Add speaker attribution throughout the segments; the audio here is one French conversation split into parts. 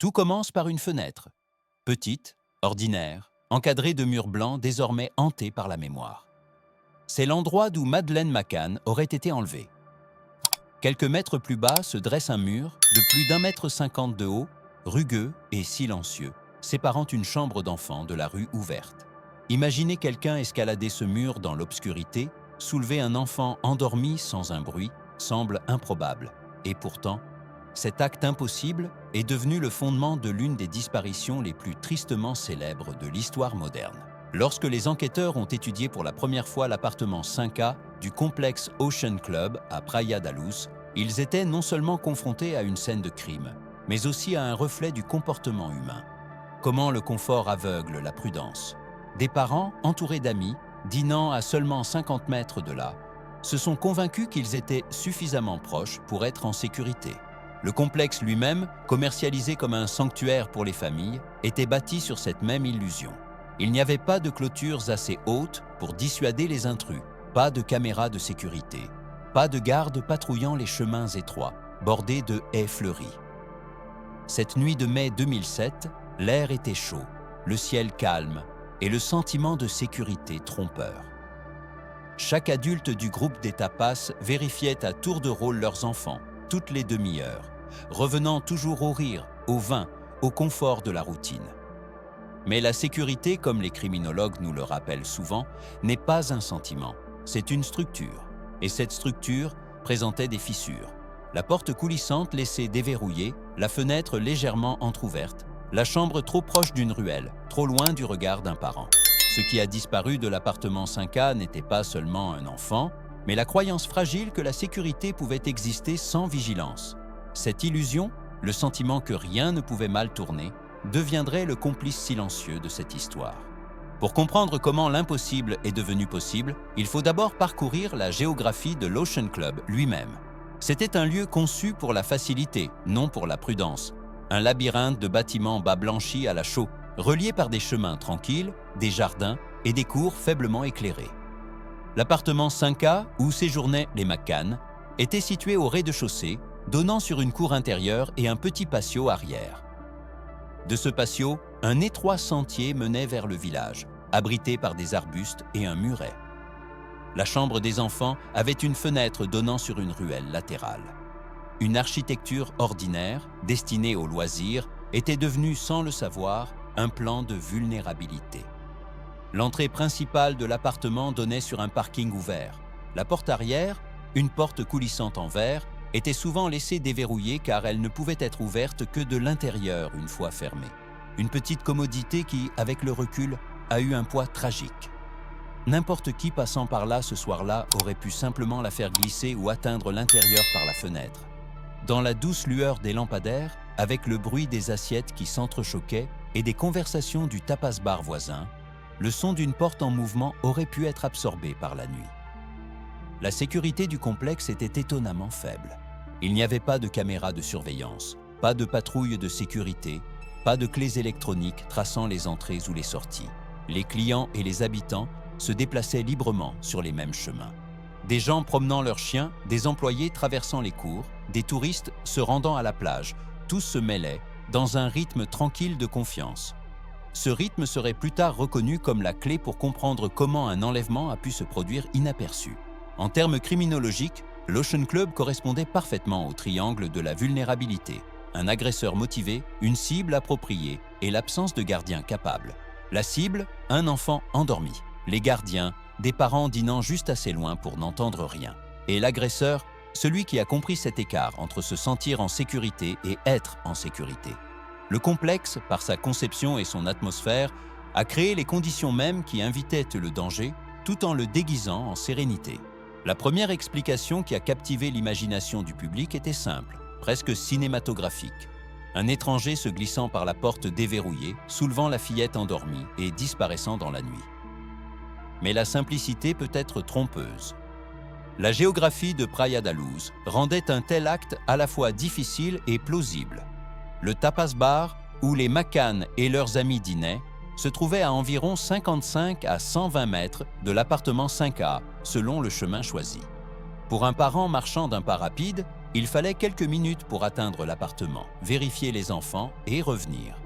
Speaker 1: Tout commence par une fenêtre, petite, ordinaire, encadrée de murs blancs désormais hantés par la mémoire. C'est l'endroit d'où Madeleine McCann aurait été enlevée. Quelques mètres plus bas se dresse un mur de plus d'1,50 m de haut, rugueux et silencieux, séparant une chambre d'enfant de la rue ouverte. Imaginez quelqu'un escalader ce mur dans l'obscurité, soulever un enfant endormi sans un bruit, semble improbable. Et pourtant, cet acte impossible est devenu le fondement de l'une des disparitions les plus tristement célèbres de l'histoire moderne. Lorsque les enquêteurs ont étudié pour la première fois l'appartement 5A du complexe Ocean Club à Praia da Luz, ils étaient non seulement confrontés à une scène de crime, mais aussi à un reflet du comportement humain. Comment le confort aveugle la prudence? Des parents, entourés d'amis, dînant à seulement 50 mètres de là, se sont convaincus qu'ils étaient suffisamment proches pour être en sécurité. Le complexe lui-même, commercialisé comme un sanctuaire pour les familles, était bâti sur cette même illusion. Il n'y avait pas de clôtures assez hautes pour dissuader les intrus, pas de caméras de sécurité, pas de gardes patrouillant les chemins étroits, bordés de haies fleuries. Cette nuit de mai 2007, l'air était chaud, le ciel calme et le sentiment de sécurité trompeur. Chaque adulte du groupe des tapas vérifiait à tour de rôle leurs enfants, toutes les demi-heures, revenant toujours au rire, au vin, au confort de la routine. Mais la sécurité, comme les criminologues nous le rappellent souvent, n'est pas un sentiment, c'est une structure. Et cette structure présentait des fissures. La porte coulissante laissée déverrouillée, la fenêtre légèrement entr'ouverte, la chambre trop proche d'une ruelle, trop loin du regard d'un parent. Ce qui a disparu de l'appartement 5A n'était pas seulement un enfant, mais la croyance fragile que la sécurité pouvait exister sans vigilance. Cette illusion, le sentiment que rien ne pouvait mal tourner, deviendrait le complice silencieux de cette histoire. Pour comprendre comment l'impossible est devenu possible, il faut d'abord parcourir la géographie de l'Ocean Club lui-même. C'était un lieu conçu pour la facilité, non pour la prudence. Un labyrinthe de bâtiments bas blanchis à la chaux, reliés par des chemins tranquilles, des jardins et des cours faiblement éclairés. L'appartement 5A, où séjournaient les McCann, était situé au rez-de-chaussée, donnant sur une cour intérieure et un petit patio arrière. De ce patio, un étroit sentier menait vers le village, abrité par des arbustes et un muret. La chambre des enfants avait une fenêtre donnant sur une ruelle latérale. Une architecture ordinaire, destinée aux loisirs, était devenue, sans le savoir, un plan de vulnérabilité. L'entrée principale de l'appartement donnait sur un parking ouvert. La porte arrière, une porte coulissante en verre, était souvent laissée déverrouillée car elle ne pouvait être ouverte que de l'intérieur une fois fermée. Une petite commodité qui, avec le recul, a eu un poids tragique. N'importe qui passant par là ce soir-là aurait pu simplement la faire glisser ou atteindre l'intérieur par la fenêtre. Dans la douce lueur des lampadaires, avec le bruit des assiettes qui s'entrechoquaient et des conversations du tapas-bar voisin, le son d'une porte en mouvement aurait pu être absorbé par la nuit. La sécurité du complexe était étonnamment faible. Il n'y avait pas de caméras de surveillance, pas de patrouille de sécurité, pas de clés électroniques traçant les entrées ou les sorties. Les clients et les habitants se déplaçaient librement sur les mêmes chemins. Des gens promenant leurs chiens, des employés traversant les cours, des touristes se rendant à la plage, tous se mêlaient dans un rythme tranquille de confiance. Ce rythme serait plus tard reconnu comme la clé pour comprendre comment un enlèvement a pu se produire inaperçu. En termes criminologiques, l'Ocean Club correspondait parfaitement au triangle de la vulnérabilité. Un agresseur motivé, une cible appropriée et l'absence de gardien capable. La cible, un enfant endormi. Les gardiens, des parents dînant juste assez loin pour n'entendre rien. Et l'agresseur, celui qui a compris cet écart entre se sentir en sécurité et être en sécurité. Le complexe, par sa conception et son atmosphère, a créé les conditions mêmes qui invitaient le danger tout en le déguisant en sérénité. La première explication qui a captivé l'imagination du public était simple, presque cinématographique. Un étranger se glissant par la porte déverrouillée, soulevant la fillette endormie et disparaissant dans la nuit. Mais la simplicité peut être trompeuse. La géographie de Praia da Luz rendait un tel acte à la fois difficile et plausible. Le tapas bar, où les McCann et leurs amis dînaient, se trouvait à environ 55 à 120 mètres de l'appartement 5A, selon le chemin choisi. Pour un parent marchant d'un pas rapide, Il fallait quelques minutes pour atteindre l'appartement, vérifier les enfants et revenir.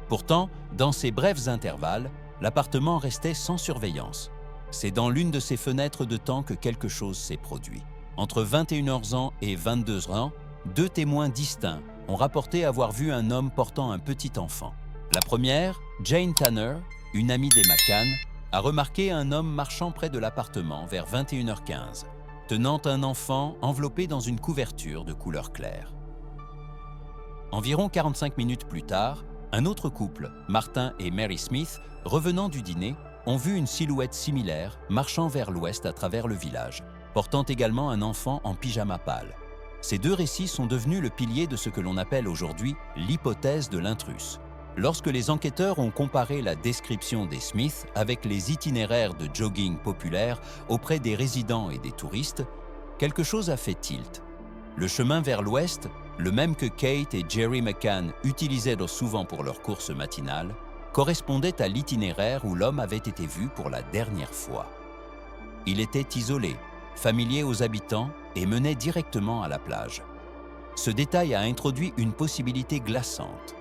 Speaker 1: Pourtant, dans ces brefs intervalles, l'appartement restait sans surveillance. C'est dans l'une de ces fenêtres de temps que quelque chose s'est produit. Entre 21h et 22h, 2 témoins distincts ont rapporté avoir vu un homme portant un petit enfant. La première, Jane Tanner, une amie des McCann, a remarqué un homme marchant près de l'appartement vers 21h15, tenant un enfant enveloppé dans une couverture de couleur claire. Environ 45 minutes plus tard, un autre couple, Martin et Mary Smith, revenant du dîner, ont vu une silhouette similaire marchant vers l'ouest à travers le village, portant également un enfant en pyjama pâle. Ces 2 récits sont devenus le pilier de ce que l'on appelle aujourd'hui l'hypothèse de l'intrus. Lorsque les enquêteurs ont comparé la description des Smiths avec les itinéraires de jogging populaires auprès des résidents et des touristes, quelque chose a fait tilt. Le chemin vers l'ouest, le même que Kate et Jerry McCann utilisaient souvent pour leurs courses matinales, correspondait à l'itinéraire où l'homme avait été vu pour la dernière fois. Il était isolé, familier aux habitants et menait directement à la plage. Ce détail a introduit une possibilité glaçante.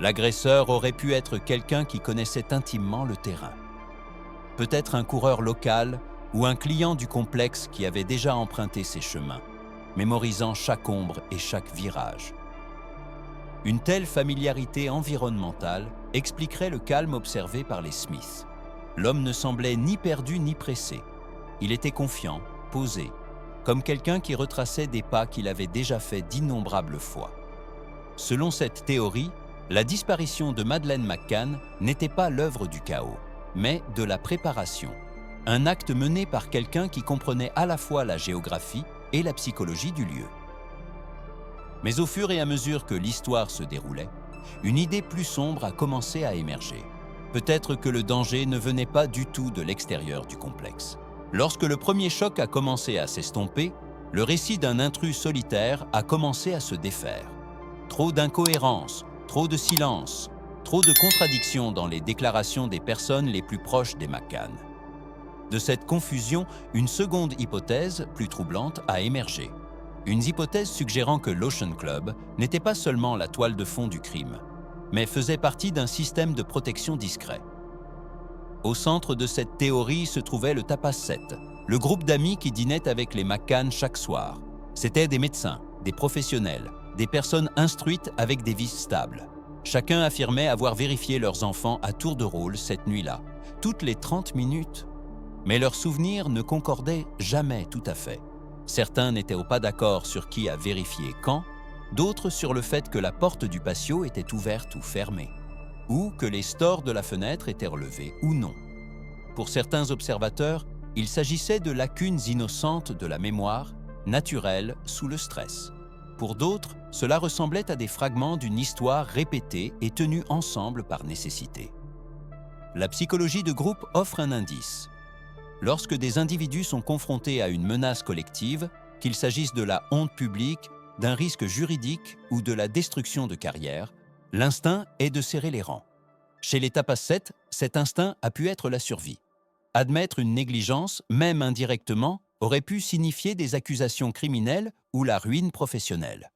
Speaker 1: L'agresseur aurait pu être quelqu'un qui connaissait intimement le terrain. Peut-être un coureur local ou un client du complexe qui avait déjà emprunté ces chemins, mémorisant chaque ombre et chaque virage. Une telle familiarité environnementale expliquerait le calme observé par les Smiths. L'homme ne semblait ni perdu ni pressé. Il était confiant, posé, comme quelqu'un qui retraçait des pas qu'il avait déjà faits d'innombrables fois. Selon cette théorie, la disparition de Madeleine McCann n'était pas l'œuvre du chaos, mais de la préparation, un acte mené par quelqu'un qui comprenait à la fois la géographie et la psychologie du lieu. Mais au fur et à mesure que l'histoire se déroulait, une idée plus sombre a commencé à émerger. Peut-être que le danger ne venait pas du tout de l'extérieur du complexe. Lorsque le premier choc a commencé à s'estomper, le récit d'un intrus solitaire a commencé à se défaire. Trop d'incohérences, trop de silence, trop de contradictions dans les déclarations des personnes les plus proches des McCann. De cette confusion, une seconde hypothèse, plus troublante, a émergé. Une hypothèse suggérant que l'Ocean Club n'était pas seulement la toile de fond du crime, mais faisait partie d'un système de protection discret. Au centre de cette théorie se trouvait le Tapas 7, le groupe d'amis qui dînait avec les McCann chaque soir. C'étaient des médecins, des professionnels, des personnes instruites avec des vies stables. Chacun affirmait avoir vérifié leurs enfants à tour de rôle cette nuit-là, toutes les 30 minutes. Mais leurs souvenirs ne concordaient jamais tout à fait. Certains n'étaient pas d'accord sur qui a vérifié quand, d'autres sur le fait que la porte du patio était ouverte ou fermée, ou que les stores de la fenêtre étaient relevés ou non. Pour certains observateurs, il s'agissait de lacunes innocentes de la mémoire, naturelles sous le stress. Pour d'autres, cela ressemblait à des fragments d'une histoire répétée et tenue ensemble par nécessité. La psychologie de groupe offre un indice. Lorsque des individus sont confrontés à une menace collective, qu'il s'agisse de la honte publique, d'un risque juridique ou de la destruction de carrière, l'instinct est de serrer les rangs. Chez les Tapas 7, cet instinct a pu être la survie. Admettre une négligence, même indirectement, aurait pu signifier des accusations criminelles ou la ruine professionnelle.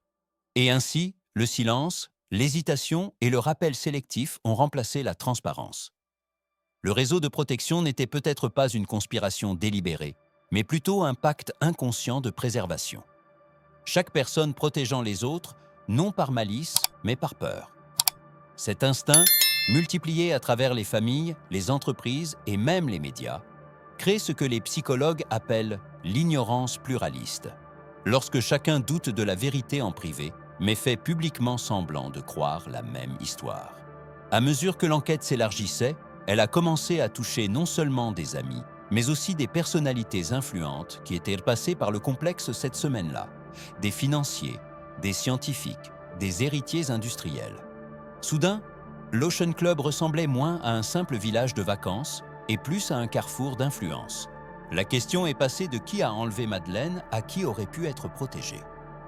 Speaker 1: Et ainsi, le silence, l'hésitation et le rappel sélectif ont remplacé la transparence. Le réseau de protection n'était peut-être pas une conspiration délibérée, mais plutôt un pacte inconscient de préservation. Chaque personne protégeant les autres, non par malice, mais par peur. Cet instinct, multiplié à travers les familles, les entreprises et même les médias, crée ce que les psychologues appellent l'ignorance pluraliste. Lorsque chacun doute de la vérité en privé, mais fait publiquement semblant de croire la même histoire. À mesure que l'enquête s'élargissait, elle a commencé à toucher non seulement des amis, mais aussi des personnalités influentes qui étaient passées par le complexe cette semaine-là, des financiers, des scientifiques, des héritiers industriels. Soudain, l'Ocean Club ressemblait moins à un simple village de vacances et plus à un carrefour d'influence. La question est passée de qui a enlevé Madeleine à qui aurait pu être protégé.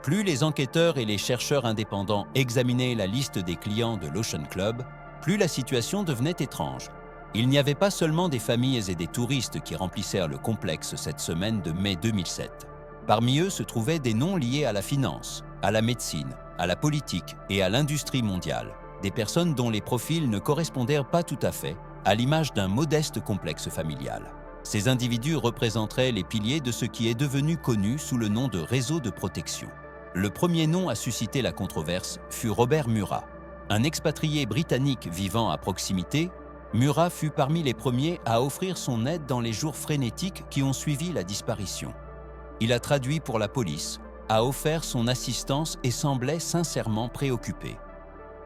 Speaker 1: Plus les enquêteurs et les chercheurs indépendants examinaient la liste des clients de l'Ocean Club, plus la situation devenait étrange. Il n'y avait pas seulement des familles et des touristes qui remplissèrent le complexe cette semaine de mai 2007. Parmi eux se trouvaient des noms liés à la finance, à la médecine, à la politique et à l'industrie mondiale, des personnes dont les profils ne correspondèrent pas tout à fait à l'image d'un modeste complexe familial. Ces individus représenteraient les piliers de ce qui est devenu connu sous le nom de réseau de protection. Le premier nom à susciter la controverse fut Robert Murat. Un expatrié britannique vivant à proximité, Murat fut parmi les premiers à offrir son aide dans les jours frénétiques qui ont suivi la disparition. Il a traduit pour la police, a offert son assistance et semblait sincèrement préoccupé.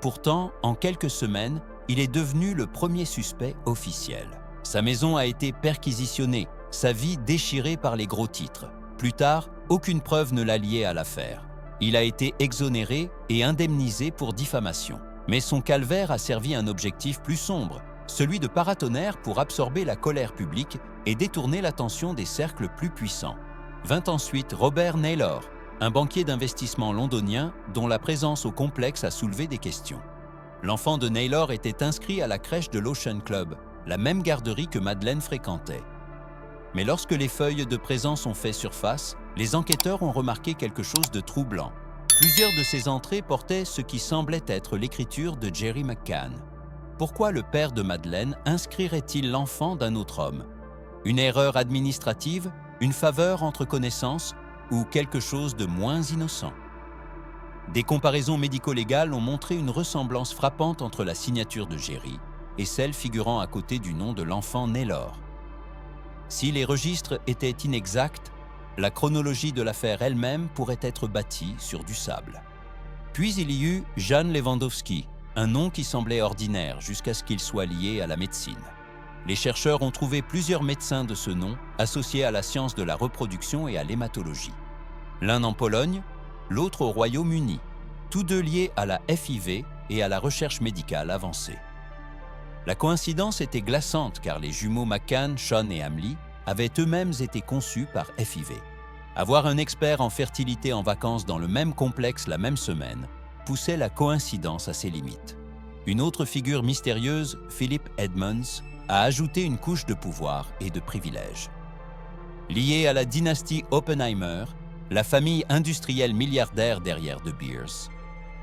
Speaker 1: Pourtant, en quelques semaines, il est devenu le premier suspect officiel. Sa maison a été perquisitionnée, sa vie déchirée par les gros titres. Plus tard, aucune preuve ne l'a lié à l'affaire. Il a été exonéré et indemnisé pour diffamation. Mais son calvaire a servi un objectif plus sombre, celui de paratonnerre pour absorber la colère publique et détourner l'attention des cercles plus puissants. Vint ensuite Robert Naylor, un banquier d'investissement londonien dont la présence au complexe a soulevé des questions. L'enfant de Naylor était inscrit à la crèche de l'Ocean Club, la même garderie que Madeleine fréquentait. Mais lorsque les feuilles de présence ont fait surface, les enquêteurs ont remarqué quelque chose de troublant. Plusieurs de ces entrées portaient ce qui semblait être l'écriture de Jerry McCann. Pourquoi le père de Madeleine inscrirait-il l'enfant d'un autre homme? Une erreur administrative, une faveur entre connaissances ou quelque chose de moins innocent? Des comparaisons médico-légales ont montré une ressemblance frappante entre la signature de Jerry et celle figurant à côté du nom de l'enfant Naylor. Si les registres étaient inexacts, la chronologie de l'affaire elle-même pourrait être bâtie sur du sable. Puis il y eut Jan Lewandowski, un nom qui semblait ordinaire jusqu'à ce qu'il soit lié à la médecine. Les chercheurs ont trouvé plusieurs médecins de ce nom associés à la science de la reproduction et à l'hématologie. L'un en Pologne, l'autre au Royaume-Uni, tous deux liés à la FIV et à la recherche médicale avancée. La coïncidence était glaçante car les jumeaux McCann, Sean et Hamley avaient eux-mêmes été conçus par FIV. Avoir un expert en fertilité en vacances dans le même complexe la même semaine poussait la coïncidence à ses limites. Une autre figure mystérieuse, Philip Edmonds, a ajouté une couche de pouvoir et de privilèges. Lié à la dynastie Oppenheimer, la famille industrielle milliardaire derrière De Beers,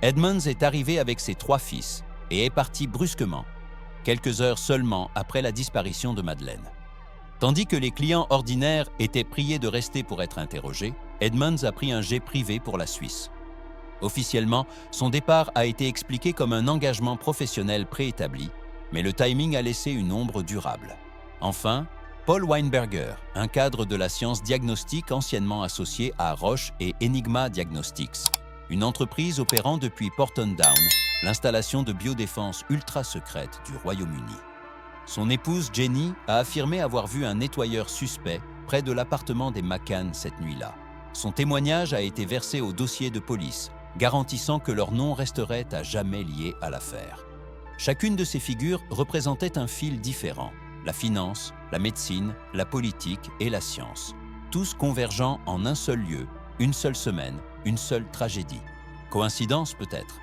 Speaker 1: Edmonds est arrivé avec ses 3 fils et est parti brusquement, quelques heures seulement après la disparition de Madeleine. Tandis que les clients ordinaires étaient priés de rester pour être interrogés, Edmonds a pris un jet privé pour la Suisse. Officiellement, son départ a été expliqué comme un engagement professionnel préétabli, mais le timing a laissé une ombre durable. Enfin, Paul Weinberger, un cadre de la science diagnostique anciennement associé à Roche et Enigma Diagnostics, une entreprise opérant depuis Porton Down, l'installation de biodéfense ultra secrète du Royaume-Uni. Son épouse Jenny a affirmé avoir vu un nettoyeur suspect près de l'appartement des McCann cette nuit-là. Son témoignage a été versé au dossier de police, garantissant que leur nom resterait à jamais lié à l'affaire. Chacune de ces figures représentait un fil différent, la finance, la médecine, la politique et la science, tous convergeant en un seul lieu, une seule semaine, une seule tragédie. Coïncidence peut-être,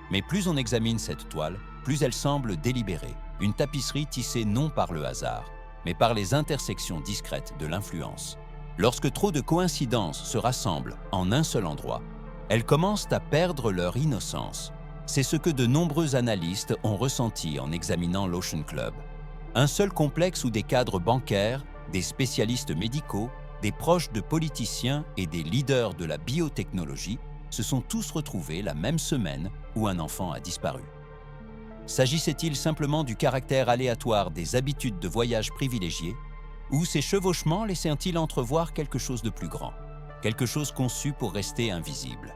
Speaker 1: mais plus on examine cette toile, plus elle semble délibérée, une tapisserie tissée non par le hasard, mais par les intersections discrètes de l'influence. Lorsque trop de coïncidences se rassemblent en un seul endroit, elles commencent à perdre leur innocence. C'est ce que de nombreux analystes ont ressenti en examinant l'Ocean Club. Un seul complexe où des cadres bancaires, des spécialistes médicaux, des proches de politiciens et des leaders de la biotechnologie se sont tous retrouvés la même semaine où un enfant a disparu. S'agissait-il simplement du caractère aléatoire des habitudes de voyage privilégiées, ou ces chevauchements laissaient-ils entrevoir quelque chose de plus grand, quelque chose conçu pour rester invisible?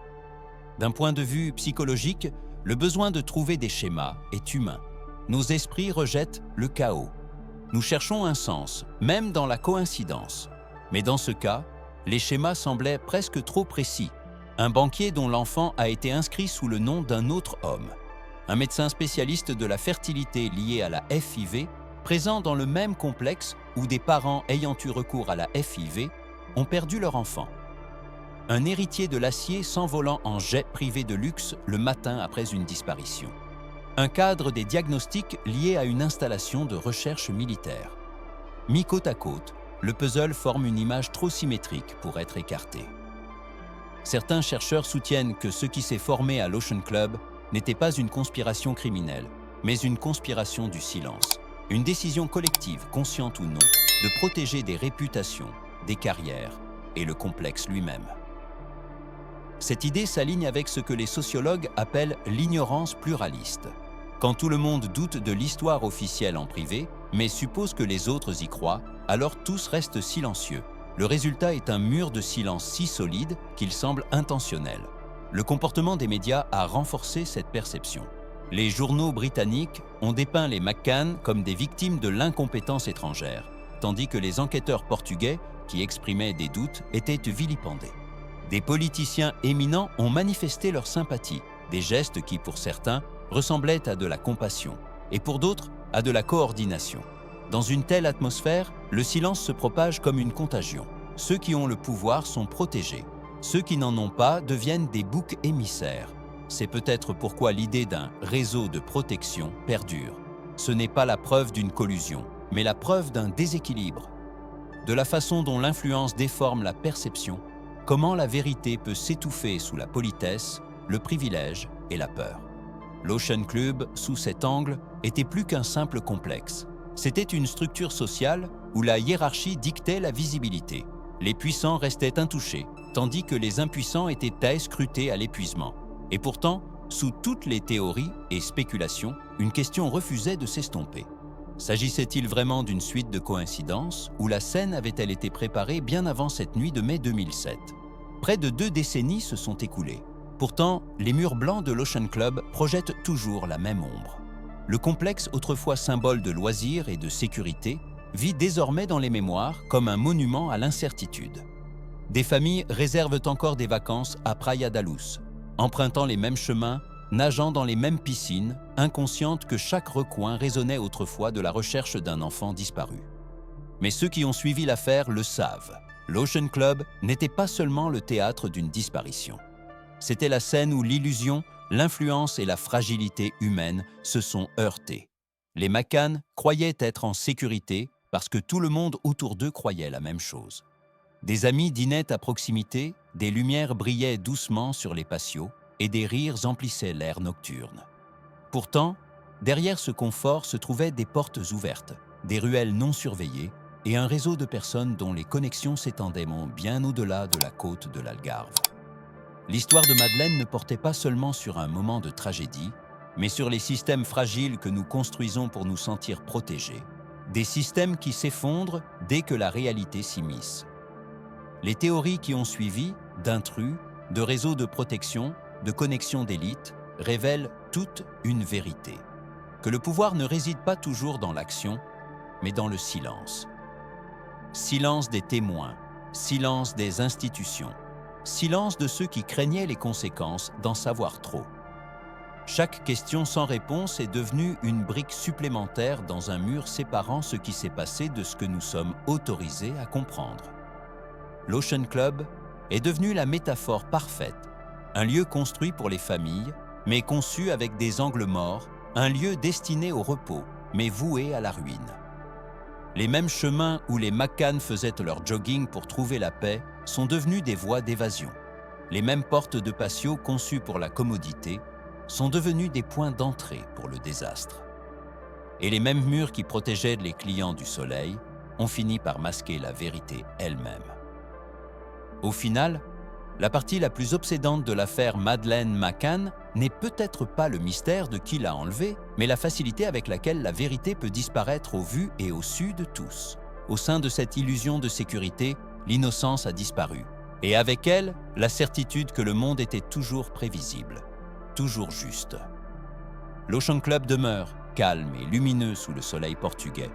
Speaker 1: D'un point de vue psychologique, le besoin de trouver des schémas est humain. Nos esprits rejettent le chaos. Nous cherchons un sens, même dans la coïncidence. Mais dans ce cas, les schémas semblaient presque trop précis. Un banquier dont l'enfant a été inscrit sous le nom d'un autre homme. Un médecin spécialiste de la fertilité lié à la FIV, présent dans le même complexe où des parents ayant eu recours à la FIV ont perdu leur enfant. Un héritier de l'acier s'envolant en jet privé de luxe le matin après une disparition. Un cadre des diagnostics lié à une installation de recherche militaire. Mis côte à côte, le puzzle forme une image trop symétrique pour être écarté. Certains chercheurs soutiennent que ce qui s'est formé à l'Ocean Club n'était pas une conspiration criminelle, mais une conspiration du silence. Une décision collective, consciente ou non, de protéger des réputations, des carrières et le complexe lui-même. Cette idée s'aligne avec ce que les sociologues appellent l'ignorance pluraliste. Quand tout le monde doute de l'histoire officielle en privé, mais suppose que les autres y croient, alors tous restent silencieux. Le résultat est un mur de silence si solide qu'il semble intentionnel. Le comportement des médias a renforcé cette perception. Les journaux britanniques ont dépeint les McCann comme des victimes de l'incompétence étrangère, tandis que les enquêteurs portugais, qui exprimaient des doutes, étaient vilipendés. Des politiciens éminents ont manifesté leur sympathie, des gestes qui, pour certains, ressemblaient à de la compassion, et pour d'autres, à de la coordination. Dans une telle atmosphère, le silence se propage comme une contagion. Ceux qui ont le pouvoir sont protégés. Ceux qui n'en ont pas deviennent des boucs émissaires. C'est peut-être pourquoi l'idée d'un réseau de protection perdure. Ce n'est pas la preuve d'une collusion, mais la preuve d'un déséquilibre. De la façon dont l'influence déforme la perception, comment la vérité peut s'étouffer sous la politesse, le privilège et la peur. L'Ocean Club, sous cet angle, était plus qu'un simple complexe. C'était une structure sociale où la hiérarchie dictait la visibilité. Les puissants restaient intouchés, tandis que les impuissants étaient scrutés à l'épuisement. Et pourtant, sous toutes les théories et spéculations, une question refusait de s'estomper. S'agissait-il vraiment d'une suite de coïncidences ou la scène avait-elle été préparée bien avant cette nuit de mai 2007 ? Près de 2 décennies se sont écoulées. Pourtant, les murs blancs de l'Ocean Club projettent toujours la même ombre. Le complexe, autrefois symbole de loisirs et de sécurité, vit désormais dans les mémoires comme un monument à l'incertitude. Des familles réservent encore des vacances à Praia da Luz, empruntant les mêmes chemins, nageant dans les mêmes piscines, inconscientes que chaque recoin résonnait autrefois de la recherche d'un enfant disparu. Mais ceux qui ont suivi l'affaire le savent. L'Ocean Club n'était pas seulement le théâtre d'une disparition. C'était la scène où l'illusion, l'influence et la fragilité humaine se sont heurtées. Les McCann croyaient être en sécurité parce que tout le monde autour d'eux croyait la même chose. Des amis dînaient à proximité, des lumières brillaient doucement sur les patios et des rires emplissaient l'air nocturne. Pourtant, derrière ce confort se trouvaient des portes ouvertes, des ruelles non surveillées et un réseau de personnes dont les connexions s'étendaient bien au-delà de la côte de l'Algarve. L'histoire de Madeleine ne portait pas seulement sur un moment de tragédie, mais sur les systèmes fragiles que nous construisons pour nous sentir protégés, des systèmes qui s'effondrent dès que la réalité s'immisce. Les théories qui ont suivi, d'intrus, de réseaux de protection, de connexions d'élite, révèlent toute une vérité, que le pouvoir ne réside pas toujours dans l'action, mais dans le silence. Silence des témoins, silence des institutions, silence de ceux qui craignaient les conséquences d'en savoir trop. Chaque question sans réponse est devenue une brique supplémentaire dans un mur séparant ce qui s'est passé de ce que nous sommes autorisés à comprendre. L'Ocean Club est devenu la métaphore parfaite, un lieu construit pour les familles, mais conçu avec des angles morts, un lieu destiné au repos, mais voué à la ruine. Les mêmes chemins où les McCann faisaient leur jogging pour trouver la paix sont devenus des voies d'évasion. Les mêmes portes de patio conçues pour la commodité sont devenues des points d'entrée pour le désastre. Et les mêmes murs qui protégeaient les clients du soleil ont fini par masquer la vérité elle-même. Au final, la partie la plus obsédante de l'affaire Madeleine McCann n'est peut-être pas le mystère de qui l'a enlevée, mais la facilité avec laquelle la vérité peut disparaître au vu et au su de tous. Au sein de cette illusion de sécurité, l'innocence a disparu. Et avec elle, la certitude que le monde était toujours prévisible, toujours juste. L'Ocean Club demeure, calme et lumineux sous le soleil portugais,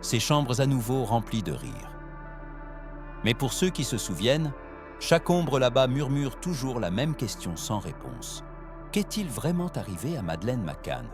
Speaker 1: ses chambres à nouveau remplies de rires. Mais pour ceux qui se souviennent, chaque ombre là-bas murmure toujours la même question sans réponse. Qu'est-il vraiment arrivé à Madeleine McCann ?